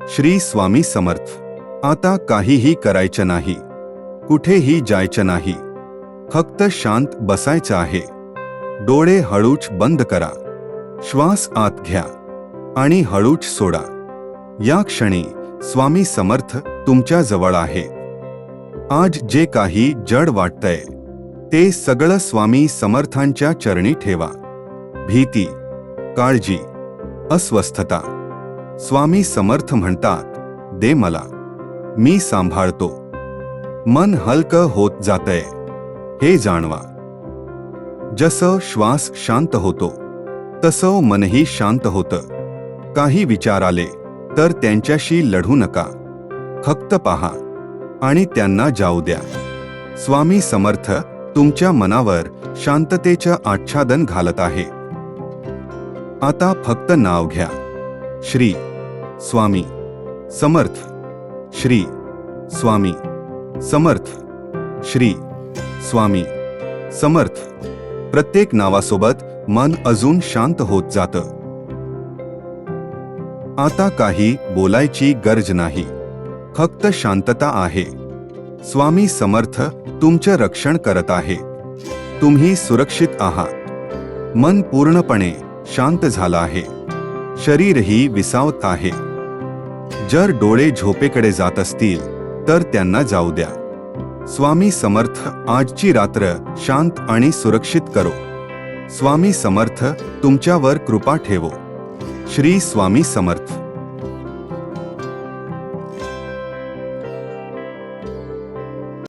श्री स्वामी समर्थ. आता काहीही करायचं नाही, कुठेही जायचं नाही, फक्त शांत बसायचं आहे. डोळे हळूच बंद करा, श्वास आत घ्या आणि हळूच सोडा. या क्षणी स्वामी समर्थ तुमच्या जवळ आहे. आज जे काही जड वाटतंय ते सगळं स्वामी समर्थांच्या चरणी ठेवा. भीती, काळजी, अस्वस्थता. स्वामी समर्थ म्हणतात, दे मला, मी सांभाळतो. मन हलकं होत जातंय हे जाणवा. जसं श्वास शांत होतो तसं मनही शांत होतं. काही विचार आले तर त्यांच्याशी लढू नका, फक्त पहा आणि त्यांना जाऊ द्या. स्वामी समर्थ तुमच्या मनावर शांततेचं आच्छादन घालत आहे. आता फक्त नाव घ्या, श्री स्वामी समर्थ, श्री स्वामी समर्थ, श्री स्वामी समर्थ. प्रत्येक नावासोबत मन अजून शांत होत जातं. आता काही बोलायची गरज नाही, फक्त शांतता आहे. स्वामी समर्थ तुमचं रक्षण करत आहे. तुम्ही सुरक्षित आहात. मन पूर्णपणे शांत झालं आहे. शरीरही विसावत आहे. जर डोळे झोपेकडे जात असतील तर त्यांना जाऊ द्या. स्वामी समर्थ आजची रात्र शांत आणि सुरक्षित करो. स्वामी समर्थ तुमच्यावर कृपा ठेवो. श्री स्वामी समर्थ.